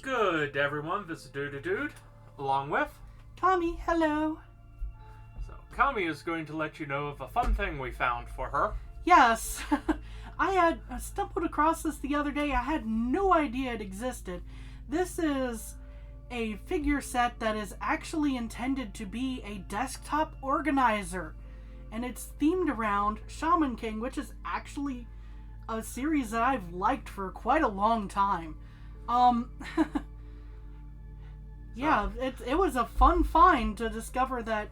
Good, everyone. This is Dude, along with... Tommy, hello. So, Kami is going to let you know of a fun thing we found for her. Yes. I had stumbled across this the other day. I had no idea it existed. This is a figure set that is actually intended to be a desktop organizer. And it's themed around Shaman King, which is actually a series that I've liked for quite a long time. Yeah, it was a fun find to discover that,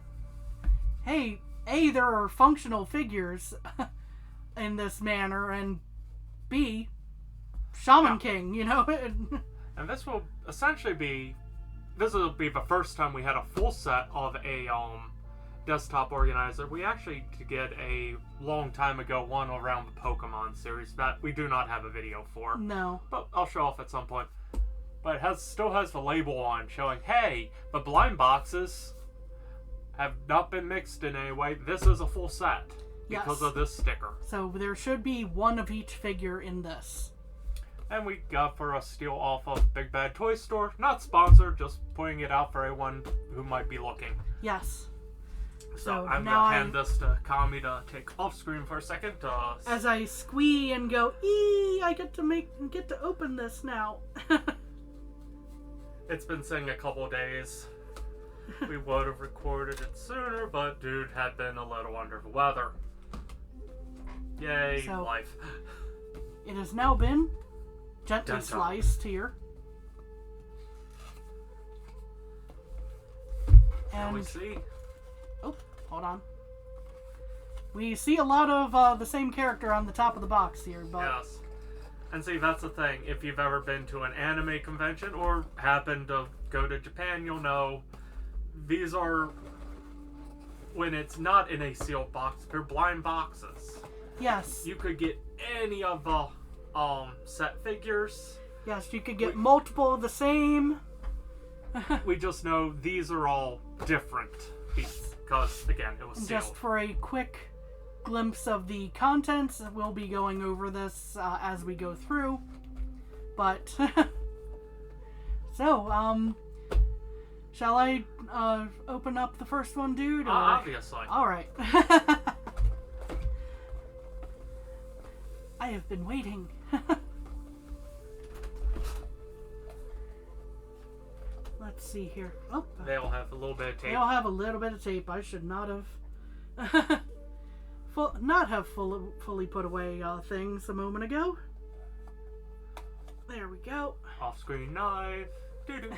hey, A, there are functional figures in this manner, and B, Shaman King, you know? And this will essentially be... This will be the first time we had a full set of a desktop organizer. We actually did get a long time ago one around the Pokemon series that we do not have a video for. No. But I'll show off at some point. But it still has the label on showing, hey, the blind boxes have not been mixed in any way. This is a full set because of this sticker. So there should be one of each figure in this. And we got for a steal off of Big Bad Toy Store. Not sponsored, just putting it out for anyone who might be looking. Yes. So I'm going to hand this to Kami to take off screen for a second. As I squee and go, I get to open this now. It's been sitting a couple days. We would have recorded it sooner, but dude had been a little under the weather. Yay, life. It has now been gently sliced here. And we see. Oh, hold on. We see a lot of the same character on the top of the box here, but... Yes. And see, that's the thing. If you've ever been to an anime convention or happened to go to Japan, you'll know these are, when it's not in a sealed box, they're blind boxes. Yes. You could get any of the set figures. Yes, you could get multiple of the same. We just know these are all different because, again, it was sealed. Just for a quick glimpse of the contents, we'll be going over this as we go through. But, so, shall I open up the first one, dude? Or... Obviously. Alright. I have been waiting. Let's see here. Oh, they'll have a little bit of tape. They'll have a little bit of tape. I should not have fully put away things a moment ago. There we go. Off-screen knife. Doo-doo.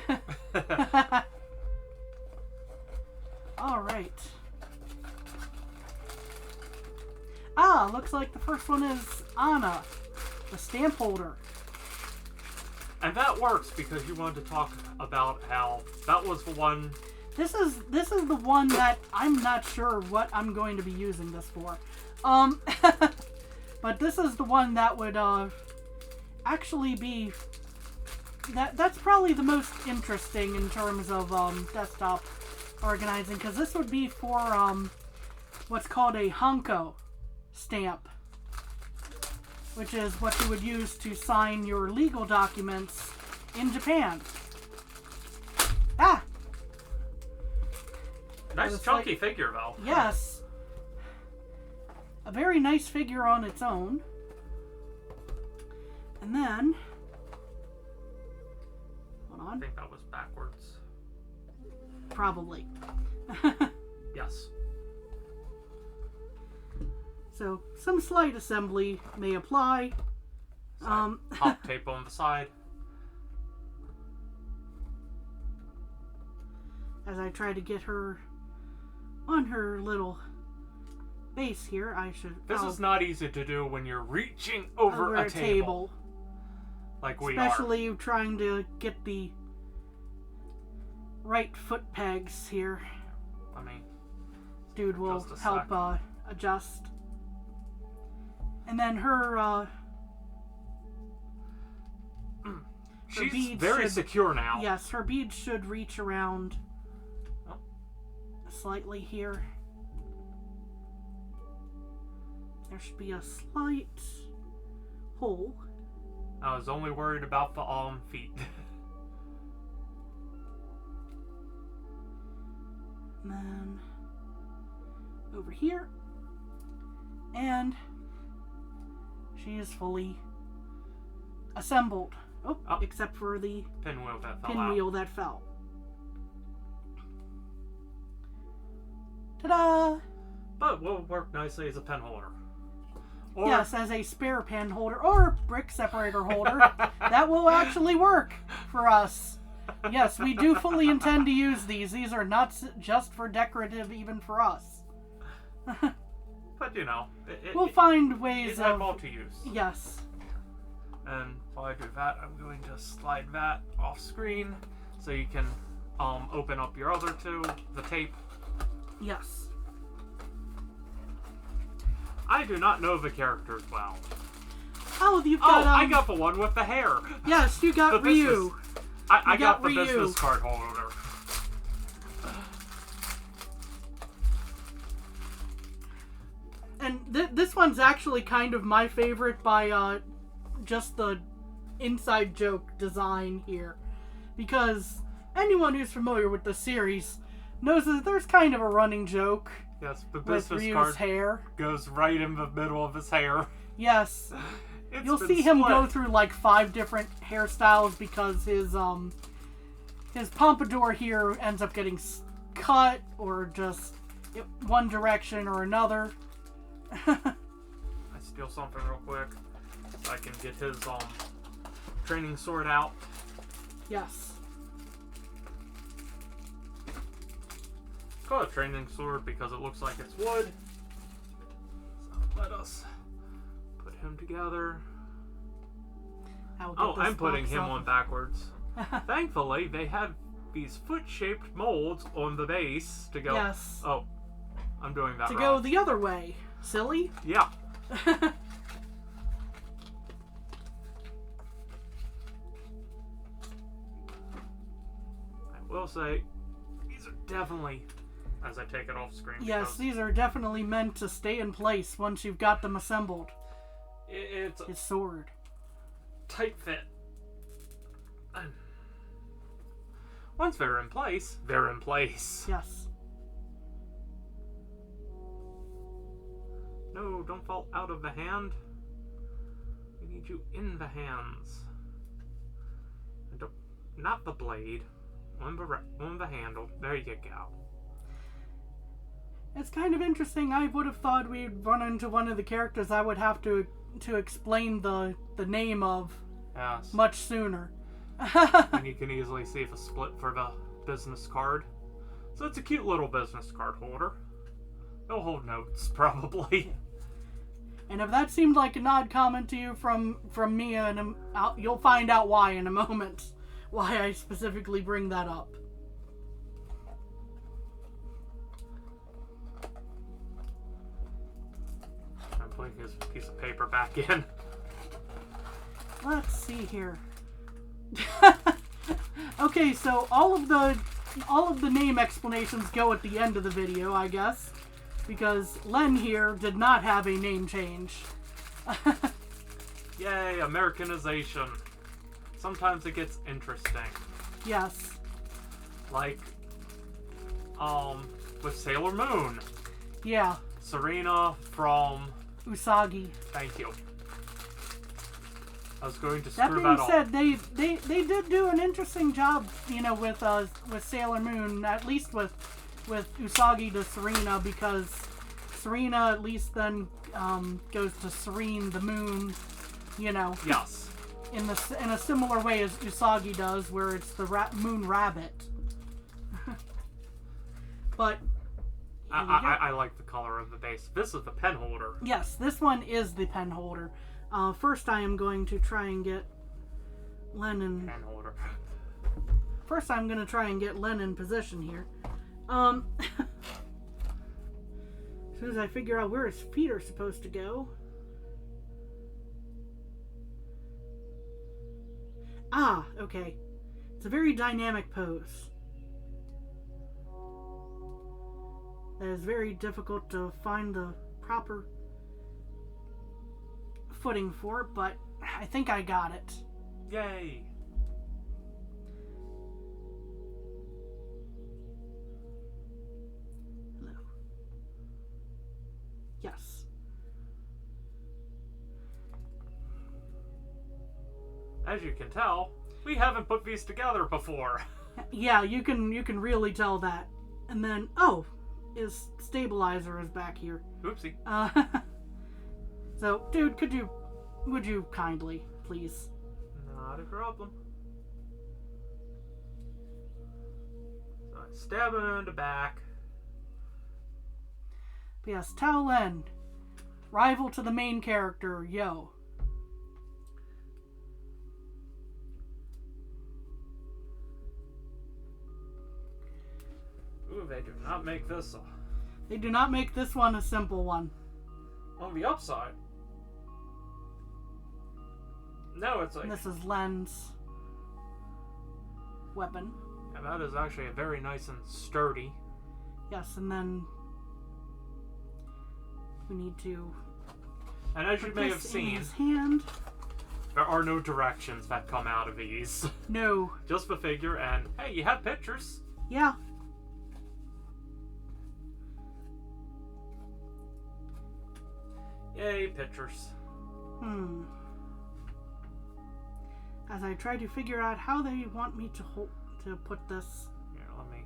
All right. Looks like the first one is Anna, the stamp holder. And that works because you wanted to talk about how that was the one. This is the one that I'm not sure what I'm going to be using this for. But this is the one that would actually be that's probably the most interesting in terms of desktop organizing, because this would be for what's called a Hanko stamp, which is what you would use to sign your legal documents in Japan. Nice chunky figure, though. Yes. A very nice figure on its own. And then... Hold on. I think that was backwards. Probably. Yes. So, some slight assembly may apply. Pop tape on the side. As I try to get her on her little base here, I should... This is not easy to do when you're reaching over a table. Like we are. Especially trying to get the right foot pegs here. I mean... Dude will help adjust. And then her... She's very secure now. Yes, her beads should reach around slightly here. There should be a slight hole. I was only worried about the feet. And then over here. And she is fully assembled. Oh, except for the pinwheel that fell. Ta-da! But will work nicely as a pen holder. Or, yes, as a spare pen holder or brick separator holder. That will actually work for us. Yes, we do fully intend to use these. These are not just for decorative, even for us. But you know, we'll find ways of multi-use. Yes. And while I do that, I'm going to slide that off screen so you can open up your other two, the tape. Yes. I do not know the characters well. Oh, you've got. I got the one with the hair. Yes, you got Ryu. I got the Ryu. business card holder. And this one's actually kind of my favorite by just the inside joke design here. Because anyone who's familiar with the series knows that there's kind of a running joke. Yes, the with business Ryu's card hair goes right in the middle of his hair. Yes. You'll see him go through like 5 different hairstyles because his pompadour here ends up getting cut or just one direction or another. I steal something real quick so I can get his training sword out. Yes. It's called a training sword because it looks like it's wood. So let us put him together. Oh, I'm putting him on backwards. Thankfully, they have these foot-shaped molds on the base to go. Yes. Oh, I'm doing that to wrong. go the other way. Silly? Yeah. I will say, these are definitely, as I take it off screen. Yes, these are definitely meant to stay in place once you've got them assembled. It's his sword. Tight fit. And once they're in place, they're in place. Yes. No, don't fall out of the hand. We need you in the hands. And not the blade. On the handle. There you go. It's kind of interesting. I would have thought we'd run into one of the characters I would have to explain the name of much sooner. And you can easily see the split for the business card. So it's a cute little business card holder. It'll hold notes, probably. And if that seemed like an odd comment to you from me, and you'll find out why in a moment. Why I specifically bring that up. I'm putting his piece of paper back in. Let's see here. Okay, so all of the name explanations go at the end of the video, I guess, because Len here did not have a name change. Yay, Americanization. Sometimes it gets interesting. Yes. Like, with Sailor Moon. Yeah. Serena from Usagi. Thank you. I was going to screw that up. That being said, they did do an interesting job, with Sailor Moon, at least with Usagi to Serena, because Serena at least then goes to Serene the Moon, Yes. In a similar way as Usagi does, where it's the Moon Rabbit. But I like the color of the base. This is the pen holder. yes, this one is the pen holder. First, I am going to try and get Len Pen holder. First, I'm going to try and get Len in position here. As soon as I figure out where his feet are supposed to go. Ah, okay. It's a very dynamic pose. That is very difficult to find the proper footing for, but I think I got it. Yay! As you can tell, we haven't put these together before. Yeah, you can really tell that. And then, oh, his stabilizer is back here. Oopsie. So, dude, would you kindly, please? Not a problem. So I stab him in the back. But yes, Tao Len, rival to the main character, Yo. Ooh, they do not make this They do not make this one a simple one. on the upside. No, it's like... And this is Len's weapon. Yeah, that is actually a very nice and sturdy. Yes, and then we need to And as you put may this have in seen, his hand. there are no directions that come out of these. No. Just the figure, and hey, you have pictures. Yeah. Yay, pictures. As I try to figure out how they want me to put this. Here, let me...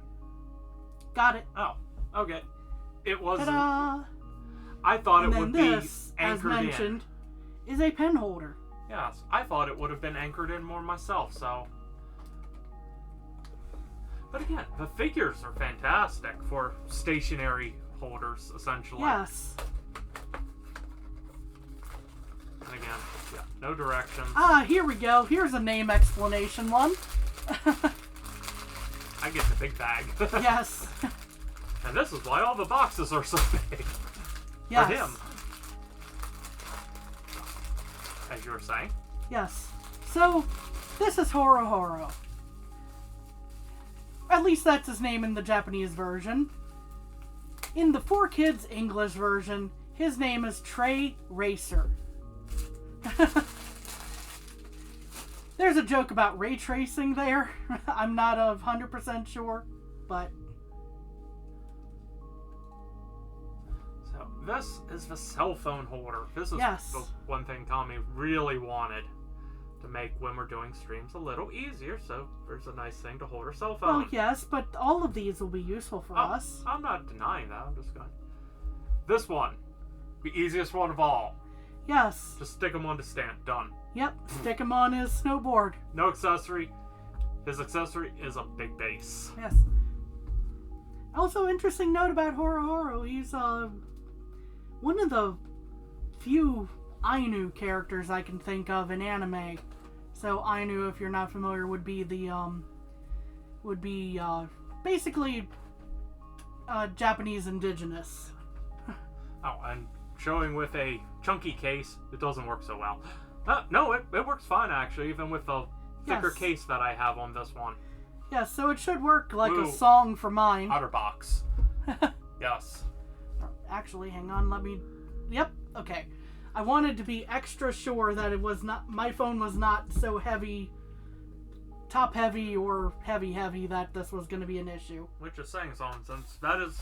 Got it. Oh, okay. It was... Ta-da! I thought And it then would this, be as anchored mentioned, is a pen holder. in. Yes, I thought it would have been anchored in more myself, so... But again, the figures are fantastic for stationary holders, essentially. Yes. And again, yeah, no directions. Ah, here we go. Here's a name explanation one. I get the big bag. Yes. And this is why all the boxes are so big. Yes. For him. As you were saying. Yes. So, this is Horo Horo. At least that's his name in the Japanese version. In the 4Kids English version, his name is Trey Racer. There's a joke about ray tracing there. I'm not 100% sure, but... So, this is the cell phone holder. This is Yes. the one thing Tommy really wanted to make when we're doing streams a little easier, so there's a nice thing to hold her cell phone. Well, yes, but all of these will be useful for us. I'm not denying that, I'm just going... This one. The easiest one of all. Yes. Just stick him on the stand. Done. Yep, stick him on his snowboard. No accessory. His accessory is a big base. Yes. Also, interesting note about Horo Horo, he's one of the few Ainu characters I can think of in anime. So Ainu, if you're not familiar, would be basically Japanese indigenous. Oh, and showing with a chunky case, it doesn't work so well. No, it works fine actually, even with the thicker Yes. case that I have on this one. Yeah, so it should work like Ooh. a song for mine. Outer box. Yes. Actually, hang on, let me... Yep, okay. I wanted to be extra sure that it was not... My phone was not so heavy... Top heavy or heavy that this was going to be an issue. Which is saying something, since that is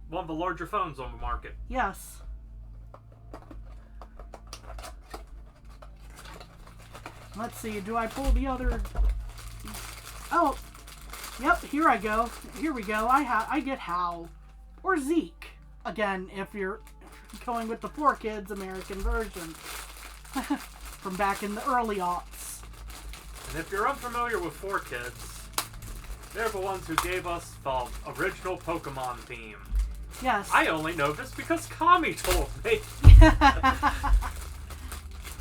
one of the larger phones on the market. Yes. Let's see, do I pull the other... Oh, yep, here I go. Here we go. I get Hal. Or Zeke. Again, if you're going with the 4Kids American version. From back in the early aughts. And if you're unfamiliar with 4Kids, they're the ones who gave us the original Pokemon theme. Yes. I only know this because Kami told me.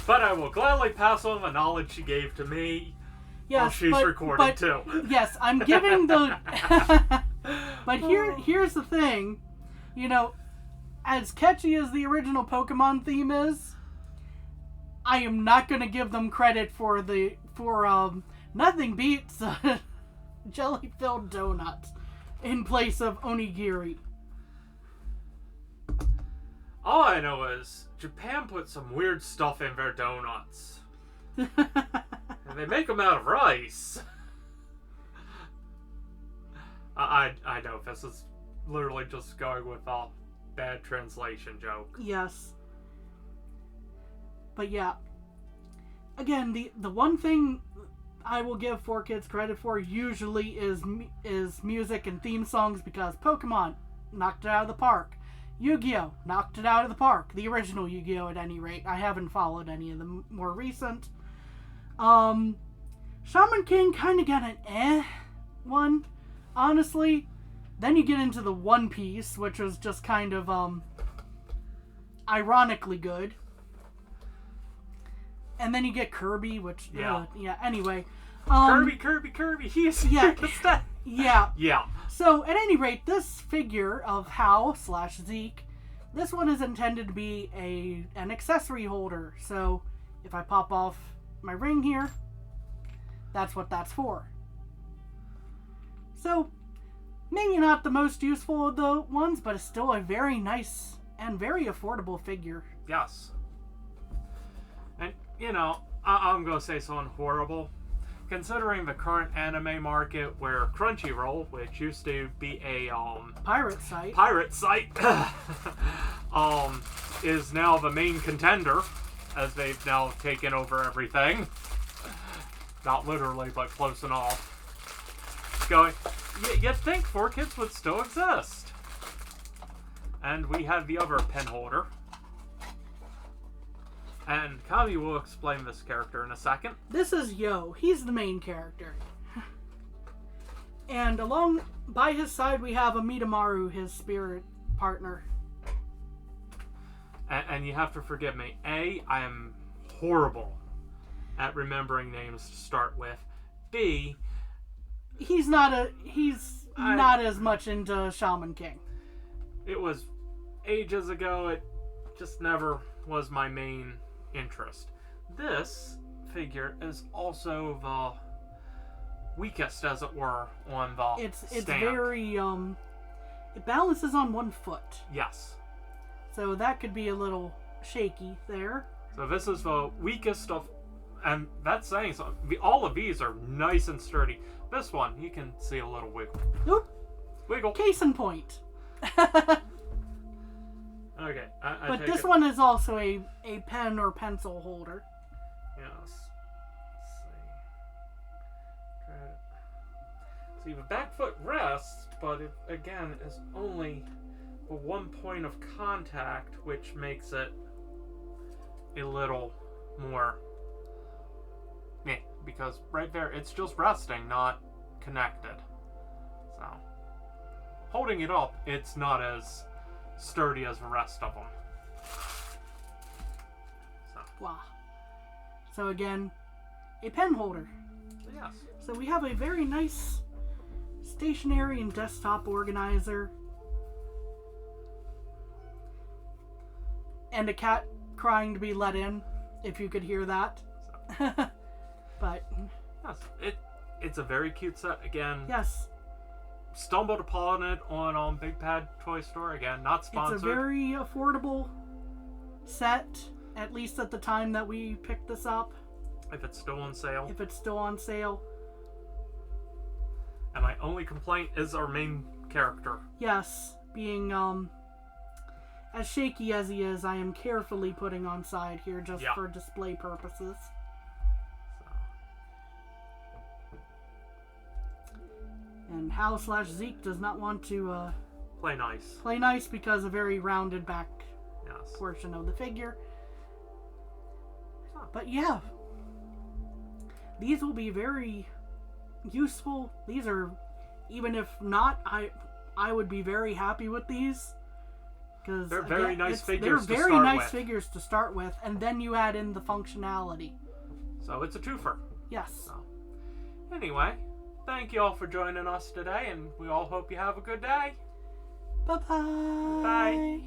But I will gladly pass on the knowledge she gave to me while she's recording too. Yes, I'm giving the... But here's the thing. You know, as catchy as the original Pokemon theme is, I am not going to give them credit for nothing beats jelly-filled donuts in place of onigiri. All I know is Japan put some weird stuff in their donuts. And they make them out of rice. I know this is literally just going with a bad translation joke. Yes. But yeah. again, the one thing I will give 4Kids credit for usually is music and theme songs, because Pokemon knocked it out of the park. Yu-Gi-Oh! Knocked it out of the park. The original Yu-Gi-Oh! At any rate. I haven't followed any of the more recent. Shaman King kind of got an one, honestly. Then you get into the One Piece, which was just kind of, ironically good. And then you get Kirby, which, yeah, anyway. Kirby, he's here to stay. Yeah. Yeah. So, at any rate, this figure of Hao/Zeke, this one is intended to be an accessory holder. So, if I pop off my ring here, that's what that's for. So, maybe not the most useful of the ones, but it's still a very nice and very affordable figure. Yes. And, you know, I'm going to say something horrible. Considering the current anime market, where Crunchyroll, which used to be a pirate site, is now the main contender, as they've now taken over everything. Not literally, but close enough. Going, you'd think 4Kids would still exist. And we have the other pen holder. And Kami will explain this character in a second. This is Yo. He's the main character. And along by his side we have a Midamaru, his spirit partner. And you have to forgive me. A, I am horrible at remembering names to start with. B, he's not as much into Shaman King. It was ages ago. It just never was my main interest. This figure is also the weakest, as it were, on the It's stand. very it balances on one foot. Yes. So that could be a little shaky there. So this is the weakest of, and that's saying something. All of these are nice and sturdy. This one, you can see a little wiggle. Oop. Wiggle. Case in point. Okay. But this one is also a pen or pencil holder. Yes. Let's see. See, the back foot rests, but it, again, is only the one point of contact, which makes it a little more meh, because right there, it's just resting, not connected. So, holding it up, it's not as sturdy as the rest of them. Wow. So again, a pen holder. Yes. So we have a very nice stationary and desktop organizer. And a cat crying to be let in, if you could hear that. But yes, it's a very cute set. Again, yes, stumbled upon it on Big Pad Toy Store. Again, not sponsored. it's a very affordable set, at least at the time that we picked this up. If it's still on sale. If it's still on sale. And my only complaint is our main character. Yes, being as shaky as he is, I am carefully putting on side here just for display purposes. And Hao/Zeke does not want to play nice. Play nice because a very rounded back Yes. portion of the figure. But yeah, these will be very useful. These are, even if not, I would be very happy with these. Because they're very nice figures They're to very start nice with. figures to start with, and then you add in the functionality. So it's a twofer. Yes. So, anyway, thank you all for joining us today, and we all hope you have a good day. Bye-bye. Bye.